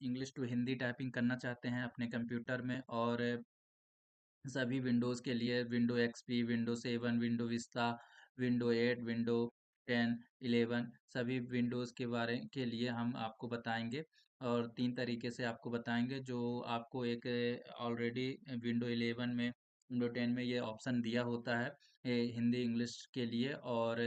English to Hindi typing करना चाहते हैं अपने कंप्यूटर में, और सभी विंडोज़ के लिए window XP, window 7, window vista, window 8, window 10, 11 सभी विंडोज़ के बारे के लिए हम आपको बताएंगे। और 3 तरीके से आपको बताएंगे, जो आपको एक ऑलरेडी विंडो 11 में, विंडो 10 में ये ऑप्शन दिया होता है हिंदी इंग्लिश के लिए। और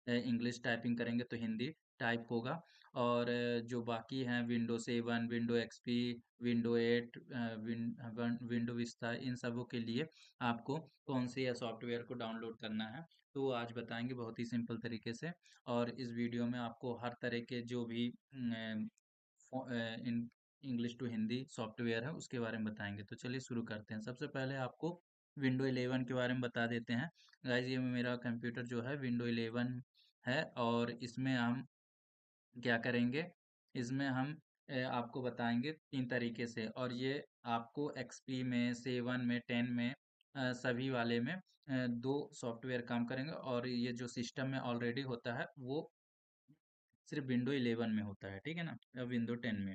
इंग्लिश टाइपिंग करेंगे तो हिंदी टाइप होगा। और जो बाकी हैं window 7, window XP, window 8, window vista, इन सबों के लिए आपको कौन से सॉफ्टवेयर को डाउनलोड करना है, तो आज बताएंगे बहुत ही सिंपल तरीके से। और इस वीडियो में आपको हर तरह के जो भी इन इंग्लिश टू हिंदी सॉफ्टवेयर है उसके बारे में बताएंगे। तो चलिए शुरू करते हैं। सबसे पहले आपको विंडो 11 के बारे में बता देते हैं। गाइस, ये मेरा कंप्यूटर जो है विंडो 11 है, और इसमें हम क्या करेंगे, इसमें हम आपको बताएंगे 3 तरीके से। और ये आपको एक्सपी में, 7 में, 10 में, सभी वाले में 2 सॉफ्टवेयर काम करेंगे। और ये जो सिस्टम में ऑलरेडी होता है वो सिर्फ विंडो 11 में होता है, ठीक है ना, या विंडो 10 में।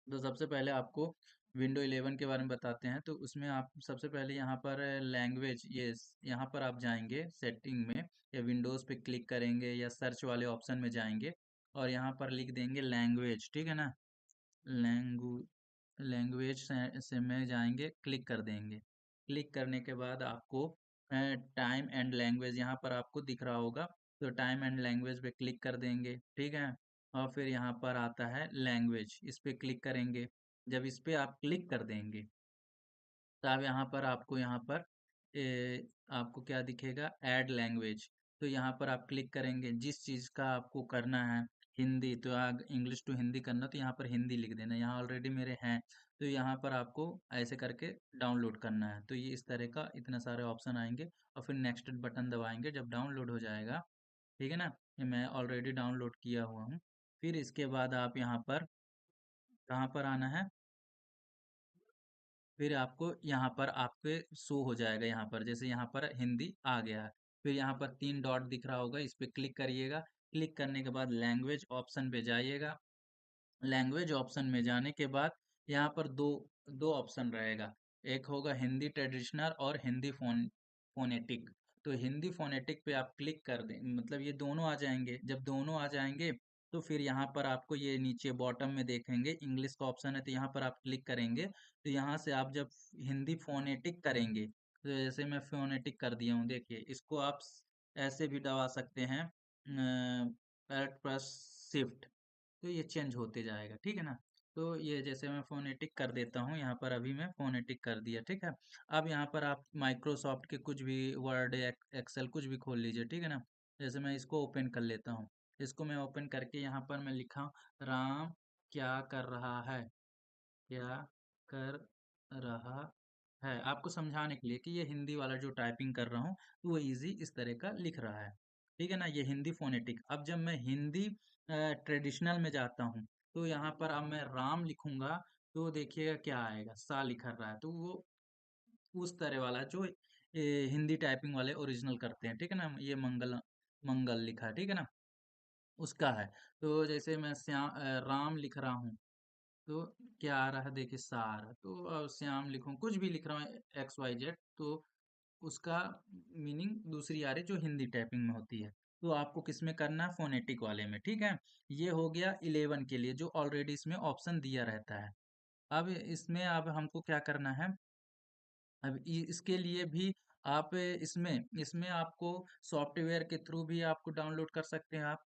तो सबसे पहले आपको विंडो 11 के बारे में बताते हैं। तो उसमें आप सबसे पहले यहाँ पर लैंग्वेज, ये यहाँ पर आप जाएंगे सेटिंग में, या विंडोज़ पे क्लिक करेंगे या सर्च वाले ऑप्शन में जाएंगे, और यहाँ पर लिख देंगे लैंग्वेज, ठीक है ना। लैंगू लैंग्वेज से में जाएंगे, क्लिक कर देंगे। क्लिक करने के बाद आपको टाइम एंड लैंग्वेज यहाँ पर आपको दिख रहा होगा, तो टाइम एंड लैंग्वेज पे क्लिक कर देंगे, ठीक है। और फिर यहाँ पर आता है लैंग्वेज, इस पे क्लिक करेंगे। जब इस पे आप क्लिक कर देंगे, तब यहाँ पर आपको यहाँ पर आपको क्या दिखेगा, ऐड लैंग्वेज। तो यहाँ पर आप क्लिक करेंगे, जिस चीज़ का आपको करना है, हिंदी तो इंग्लिश टू हिंदी करना, तो यहाँ पर हिंदी लिख देना। यहाँ ऑलरेडी मेरे हैं, तो यहाँ पर आपको ऐसे करके डाउनलोड करना है। तो ये इस तरह का इतने सारे ऑप्शन आएंगे, और फिर नेक्स्ट बटन दबाएंगे जब डाउनलोड हो जाएगा, ठीक है ना। ये मैं ऑलरेडी डाउनलोड किया हुआ हूँ। फिर इसके बाद आप यहाँ पर कहाँ पर आना है, फिर आपको यहाँ पर आपके शो हो जाएगा, यहाँ पर जैसे यहाँ पर हिंदी आ गया है। फिर यहाँ पर 3 डॉट दिख रहा होगा, इस पे क्लिक करिएगा। क्लिक करने के बाद लैंग्वेज ऑप्शन पे जाइएगा। लैंग्वेज ऑप्शन में जाने के बाद यहाँ पर दो दो ऑप्शन रहेगा, एक होगा हिंदी ट्रेडिशनल और हिंदी फोनेटिक। तो हिंदी फोनेटिक पे आप क्लिक कर दें, मतलब ये दोनों आ जाएंगे। जब दोनों आ जाएंगे, तो फिर यहाँ पर आपको ये नीचे बॉटम में देखेंगे इंग्लिश का ऑप्शन है, तो यहाँ पर आप क्लिक करेंगे। तो यहाँ से आप जब हिंदी फोनेटिक करेंगे, तो जैसे मैं फोनेटिक कर दिया हूँ, देखिए इसको आप ऐसे भी दबा सकते हैं, प्लस शिफ्ट, तो ये चेंज होते जाएगा, ठीक है ना। तो ये जैसे मैं फोनेटिक कर देता हूँ, यहाँ पर अभी मैं फोनेटिक कर दिया, ठीक है। अब यहाँ पर आप माइक्रोसॉफ्ट के कुछ भी वर्ड, एक्सेल कुछ भी खोल लीजिए, ठीक है ना। जैसे मैं इसको ओपन कर लेता हूँ। इसको मैं ओपन करके यहाँ पर मैं लिखा हूँ, राम क्या कर रहा है, क्या कर रहा है, आपको समझाने के लिए कि ये हिंदी वाला जो टाइपिंग कर रहा हूँ, तो वो इजी इस तरह का लिख रहा है, ठीक है ना। ये हिंदी फोनेटिक। अब जब मैं हिंदी ट्रेडिशनल में जाता हूँ, तो यहाँ पर अब मैं राम लिखूंगा, तो देखिएगा क्या आएगा, सा लिखा रहा है। तो वो उस तरह वाला जो हिंदी टाइपिंग वाले ओरिजिनल करते हैं, ठीक है ना। ये मंगल मंगल लिखा है, ठीक है ना, उसका है। तो जैसे मैं राम लिख रहा हूँ, तो क्या आ रहा है, देखिए सा आ रहा है। तो श्याम लिखूं, कुछ भी लिख रहा हूँ, एक्स वाई जेड, तो उसका मीनिंग दूसरी आ रही जो हिंदी टाइपिंग में होती है। तो आपको किस में करना है, फोनेटिक वाले में, ठीक है। ये हो गया 11 के लिए, जो ऑलरेडी इसमें ऑप्शन दिया रहता है। अब इसमें अब हमको क्या करना है, अब इसके लिए भी आप इसमें इसमें आपको सॉफ्टवेयर के थ्रू भी आपको डाउनलोड कर सकते हैं आप।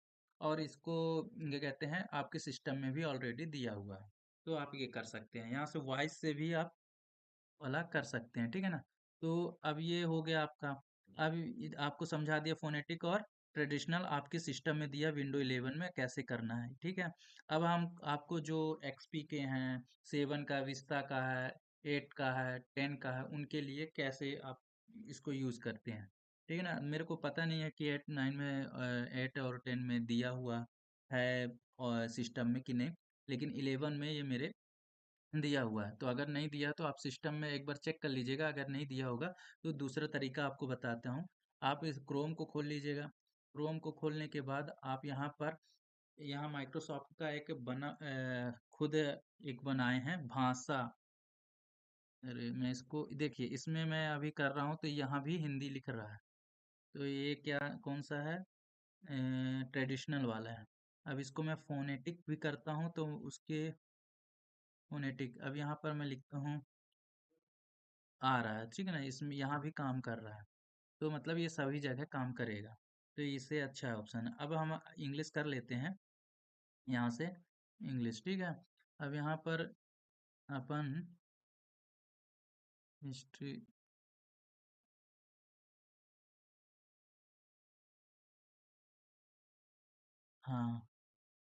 और इसको क्या कहते हैं, आपके सिस्टम में भी ऑलरेडी दिया हुआ है, तो आप ये कर सकते हैं। यहाँ से वॉइस से भी आप अलग कर सकते हैं, ठीक है ना। तो अब ये हो गया आपका। अब आपको समझा दिया फोनेटिक और ट्रेडिशनल, आपके सिस्टम में दिया विंडो 11 में कैसे करना है, ठीक है। अब हम आपको जो एक्सपी के हैं, 7 का, विस्ता का है, 8 का है, 10 का है, उनके लिए कैसे आप इसको यूज़ करते हैं, ठीक है ना। मेरे को पता नहीं है कि 8 9 में 8 और 10 में दिया हुआ है और सिस्टम में कि नहीं, लेकिन 11 में ये मेरे दिया हुआ है। तो अगर नहीं दिया तो आप सिस्टम में एक बार चेक कर लीजिएगा, अगर नहीं दिया होगा तो दूसरा तरीका आपको बताता हूँ। आप इस क्रोम को खोल लीजिएगा। क्रोम को खोलने के बाद आप यहाँ पर यहाँ माइक्रोसॉफ्ट का एक खुद एक बनाए हैं भाषा। अरे मैं इसको देखिए, इसमें मैं अभी कर रहा हूँ तो यहाँ भी हिंदी लिख रहा है। तो ये क्या, कौन सा है? ट्रेडिशनल वाला है। अब इसको मैं फोनेटिक भी करता हूँ तो उसके फोनेटिक, अब यहाँ पर मैं लिखता हूँ, आ रहा है, ठीक है ना, इसमें यहाँ भी काम कर रहा है। तो मतलब ये सभी जगह काम करेगा। तो इससे अच्छा है ऑप्शन। अब हम इंग्लिश कर लेते हैं यहाँ से, इंग्लिश, ठीक है। अब यहाँ पर अपन हिस्ट्री, हाँ,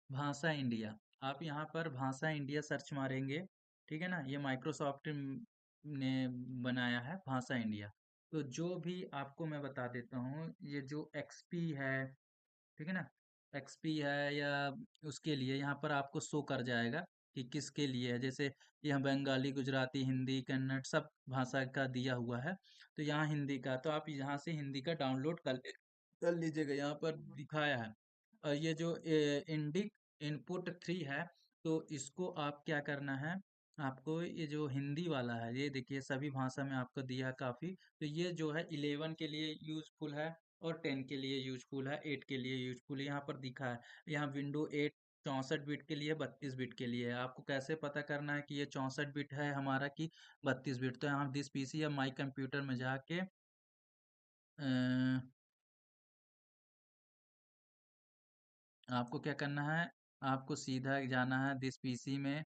भाषा इंडिया। आप यहाँ पर भाषा इंडिया सर्च मारेंगे, ठीक है ना, ये माइक्रोसॉफ्ट ने बनाया है भाषा इंडिया। तो जो भी आपको मैं बता देता हूँ, ये जो एक्सपी है, ठीक है ना, एक्सपी है या उसके लिए यहाँ पर आपको शो कर जाएगा कि किसके लिए है। जैसे यहाँ बंगाली, गुजराती, हिंदी, कन्नड़ सब भाषा का दिया हुआ है। तो यहाँ हिंदी का, तो आप यहाँ से हिंदी का डाउनलोड कर लीजिएगा, यहाँ पर दिखाया है। और ये जो इंडिक इनपुट 3 है, तो इसको आप क्या करना है, आपको ये जो हिंदी वाला है, ये देखिए सभी भाषा में आपको दिया काफ़ी। तो ये जो है 11 के लिए यूजफुल है, और 10 के लिए यूजफुल है, 8 के लिए यूजफुल है, यहाँ पर दिखा है। यहाँ विंडो 8 64 बिट के लिए, 32 बिट के लिए है। आपको कैसे पता करना है कि ये 64 बिट है हमारा कि 32 बिट? तो यहाँ दिस पीसी या माई कंप्यूटर में जाके आपको क्या करना है, आपको सीधा जाना है दिस पीसी में,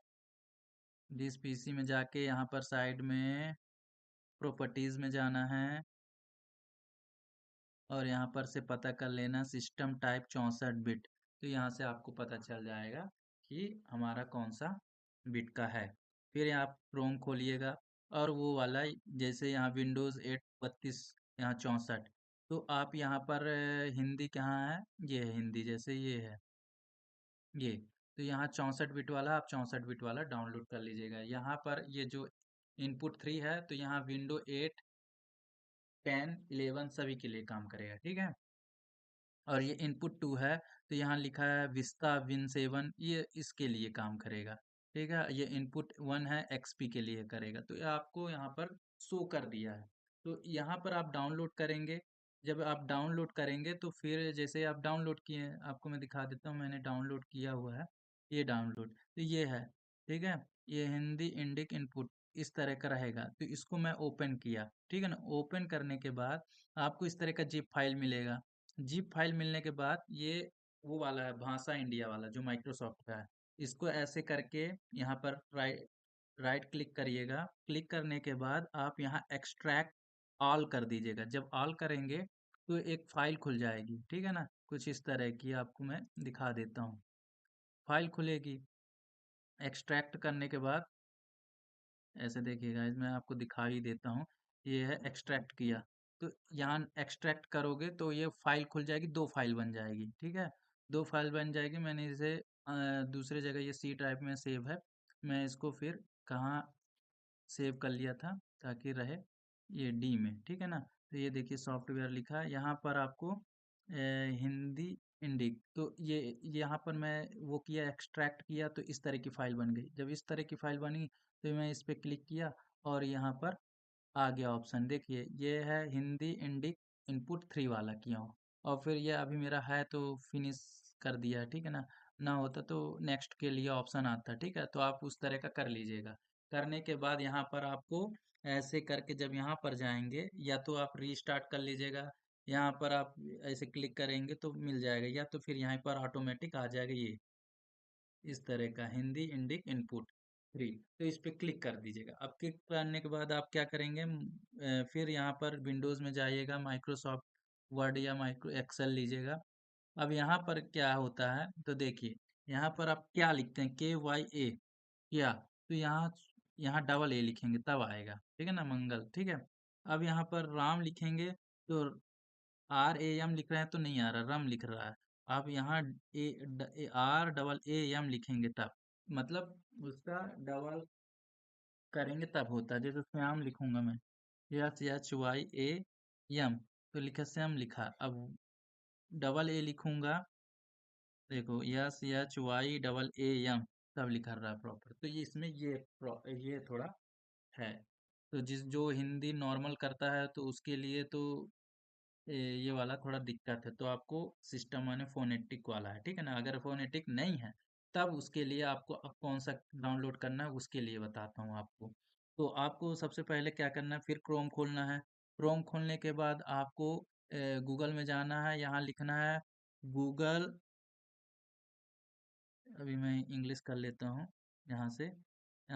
दिस पीसी में जाके यहाँ पर साइड में प्रॉपर्टीज में जाना है, और यहाँ पर से पता कर लेना सिस्टम टाइप 64 बिट। तो यहाँ से आपको पता चल जाएगा कि हमारा कौन सा बिट का है। फिर आप क्रोम खोलिएगा, और वो वाला जैसे यहाँ विंडोज़ 8 32, यहाँ 64, तो आप यहाँ पर हिंदी कहाँ है, ये है हिंदी, जैसे ये है ये, तो यहाँ 64 बिट वाला, आप 64 बिट वाला डाउनलोड कर लीजिएगा। यहाँ पर ये जो इनपुट 3 है, तो यहाँ विंडो 8 10 11 सभी के लिए काम करेगा, ठीक है। और ये इनपुट 2 है, तो यहाँ लिखा है विस्ता विन 7, ये इसके लिए काम करेगा, ठीक है। ये इनपुट 1 है, एक्सपी के लिए करेगा। तो ये आपको यहाँ पर शो कर दिया है। तो यहाँ पर आप डाउनलोड करेंगे। जब आप डाउनलोड करेंगे तो फिर जैसे आप डाउनलोड किए हैं, आपको मैं दिखा देता हूँ, मैंने डाउनलोड किया हुआ है, ये डाउनलोड, तो ये है, ठीक है। ये हिंदी इंडिक इनपुट इस तरह का रहेगा। तो इसको मैं ओपन किया, ठीक है ना। ओपन करने के बाद आपको इस तरह का जिप फाइल मिलेगा। जिप फाइल मिलने के बाद ये वो वाला है भाषा इंडिया वाला जो माइक्रोसॉफ्ट का है। इसको ऐसे करके यहाँ पर राइट राइट क्लिक करिएगा। क्लिक करने के बाद आप यहाँ एक्सट्रैक्ट ऑल कर दीजिएगा। जब ऑल करेंगे तो एक फाइल खुल जाएगी, ठीक है ना, कुछ इस तरह की, आपको मैं दिखा देता हूँ। फाइल खुलेगी, एक्सट्रैक्ट करने के बाद ऐसे देखिएगा, इसमें आपको दिखा ही देता हूँ। ये है एक्सट्रैक्ट किया, तो यहाँ एक्सट्रैक्ट करोगे तो ये फाइल खुल जाएगी, दो फाइल बन जाएगी, ठीक है। दो फाइल बन जाएगी। मैंने इसे दूसरे जगह, ये सी ड्राइव में सेव है, मैं इसको फिर कहाँ सेव कर लिया था ताकि रहे, ये डी में, ठीक है ना। तो ये देखिए सॉफ्टवेयर लिखा है, यहाँ पर आपको हिंदी इंडिक, तो ये यहाँ पर मैं वो किया, एक्सट्रैक्ट किया, तो इस तरह की फाइल बन गई। जब इस तरह की फाइल बनी तो मैं इस पर क्लिक किया, और यहाँ पर आ गया ऑप्शन, देखिए ये है हिंदी इंडिक इनपुट 3 वाला किया हूँ। और फिर ये अभी मेरा है तो फिनिश कर दिया, ठीक है ना। ना होता तो नेक्स्ट के लिए ऑप्शन आता, ठीक है। तो आप उस तरह का कर लीजिएगा। करने के बाद यहाँ पर आपको ऐसे करके जब यहाँ पर जाएंगे, या तो आप रीस्टार्ट कर लीजिएगा, यहाँ पर आप ऐसे क्लिक करेंगे तो मिल जाएगा, या तो फिर यहाँ पर ऑटोमेटिक आ जाएगा ये इस तरह का हिंदी इंडिक इनपुट 3। तो इस पे क्लिक कर दीजिएगा। अब क्लिक करने के बाद आप क्या करेंगे, फिर यहाँ पर विंडोज़ में जाइएगा, माइक्रोसॉफ्ट वर्ड या माइक्रो एक्सेल लीजिएगा। अब यहाँ पर क्या होता है, तो देखिए यहाँ पर आप क्या लिखते हैं, KYA, क्या, तो यहाँ यहाँ डबल ए लिखेंगे तब आएगा, ठीक है ना, मंगल, ठीक है। अब यहाँ पर राम लिखेंगे तो RAM लिख रहे हैं तो नहीं आ रहा, रम लिख रहा है। आप यहाँ REEM लिखेंगे तब, मतलब उसका डबल करेंगे तब होता है। जैसे श्याम लिखूंगा मैं, SHYAM, तो लिखा श्याम लिखा। अब डबल ए लिखूंगा देखो SHYAAM सब लिखा रहा है प्रॉपर, तो ये इसमें ये थोड़ा है। तो जो हिंदी नॉर्मल करता है तो उसके लिए तो ये वाला थोड़ा दिक्कत है, तो आपको सिस्टम माने फोनेटिक वाला है, ठीक है ना। अगर फोनेटिक नहीं है तब उसके लिए आपको अब कौन सा डाउनलोड करना है उसके लिए बताता हूँ आपको। तो आपको सबसे पहले क्या करना है, फिर क्रोम खोलना है। क्रोम खोलने के बाद आपको गूगल में जाना है, यहाँ लिखना है गूगल। अभी मैं इंग्लिश कर लेता हूँ यहाँ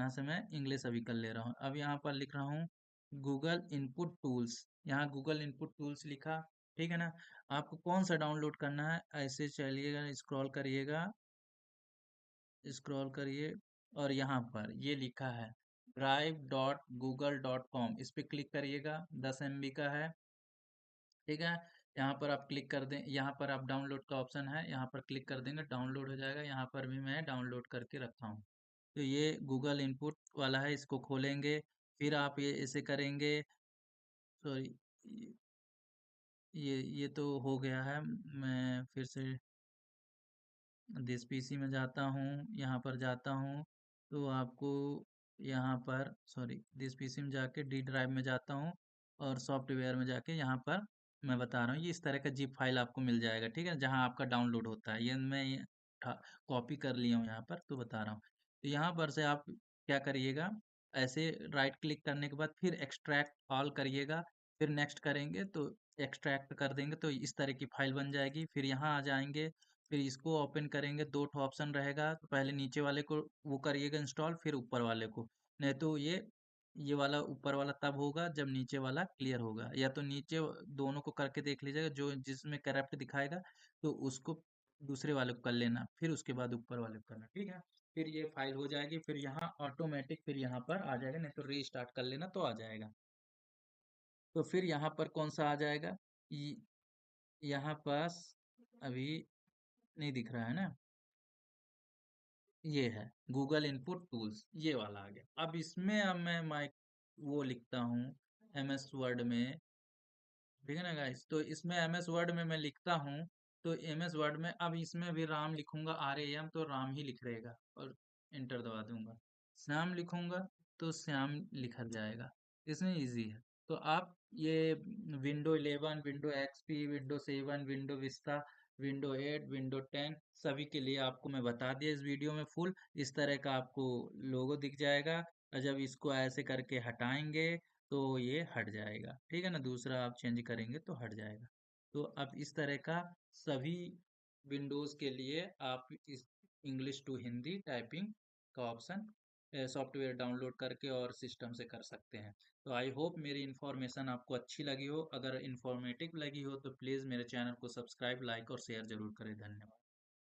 से मैं इंग्लिश अभी कर ले रहा हूँ। अब यहाँ पर लिख रहा हूँ गूगल इनपुट टूल्स। यहाँ गूगल इनपुट टूल्स लिखा, ठीक है ना। आपको कौन सा डाउनलोड करना है, ऐसे चलिएगा, स्क्रॉल करिए और यहाँ पर ये लिखा है drive.google.com, इस पे क्लिक करिएगा। 10 MB का है, ठीक है। यहाँ पर आप क्लिक कर दें, यहाँ पर आप डाउनलोड का ऑप्शन है, यहाँ पर क्लिक कर देंगे, डाउनलोड हो जाएगा। यहाँ पर भी मैं डाउनलोड करके रखा हूँ। तो ये गूगल इनपुट वाला है, इसको खोलेंगे। फिर आप ये इसे करेंगे, सॉरी, ये तो हो गया है। मैं फिर से दिस पीसी में जाता हूँ, यहाँ पर जाता हूँ। तो आपको यहाँ पर, सॉरी, दिस पीसी में जाके डी ड्राइव में जाता हूँ और सॉफ्टवेयर में जाके यहाँ पर मैं बता रहा हूँ, ये इस तरह का जिप फाइल आपको मिल जाएगा, ठीक है, जहाँ आपका डाउनलोड होता है। ये मैं कॉपी कर लिया हूँ यहाँ पर, तो बता रहा हूँ। तो यहाँ पर से आप क्या करिएगा, ऐसे राइट क्लिक करने के बाद फिर एक्सट्रैक्ट ऑल करिएगा। फिर नेक्स्ट करेंगे तो एक्सट्रैक्ट कर देंगे, तो इस तरह की फाइल बन जाएगी। फिर यहाँ आ जाएंगे, फिर इसको ओपन करेंगे, दो ठो ऑप्शन रहेगा, तो पहले नीचे वाले को वो करिएगा इंस्टॉल, फिर ऊपर वाले को। नहीं तो ये वाला ऊपर वाला तब होगा जब नीचे वाला क्लियर होगा, या तो नीचे दोनों को करके देख लीजिएगा, जो जिसमें करप्ट दिखाएगा तो उसको दूसरे वाले को कर लेना, फिर उसके बाद ऊपर वाले को करना, ठीक है। फिर ये फाइल हो जाएगी, फिर यहाँ ऑटोमेटिक फिर यहाँ पर आ जाएगा, नहीं तो रीस्टार्ट कर लेना तो आ जाएगा। तो फिर यहाँ पर कौन सा आ जाएगा, यहाँ पास अभी नहीं दिख रहा है ना, ये है गूगल इनपुट टूल्स, ये वाला आ गया। अब इसमें अब मैं माइक वो लिखता हूँ MS वर्ड में, ठीक है ना गाइस। तो इसमें MS वर्ड में मैं लिखता हूँ, तो MS वर्ड में अब इसमें भी राम लिखूंगा, RAM, तो राम ही लिख रहेगा और एंटर दबा दूंगा। श्याम लिखूंगा तो श्याम लिखा जाएगा, इसमें इजी है। तो आप ये window 11, window XP, window 7, window vista, window 8, window 10 सभी के लिए आपको मैं बता दिया इस वीडियो में फुल। इस तरह का आपको लोगो दिख जाएगा, और जब इसको ऐसे करके हटाएंगे तो ये हट जाएगा, ठीक है ना। दूसरा आप चेंज करेंगे तो हट जाएगा। तो अब इस तरह का सभी विंडोज़ के लिए आप इस इंग्लिश टू हिंदी टाइपिंग का ऑप्शन सॉफ्टवेयर डाउनलोड करके और सिस्टम से कर सकते हैं। तो आई होप मेरी इन्फॉर्मेशन आपको अच्छी लगी हो। अगर इन्फॉर्मेटिव लगी हो तो प्लीज़ मेरे चैनल को सब्सक्राइब, लाइक और शेयर ज़रूर करें। धन्यवाद।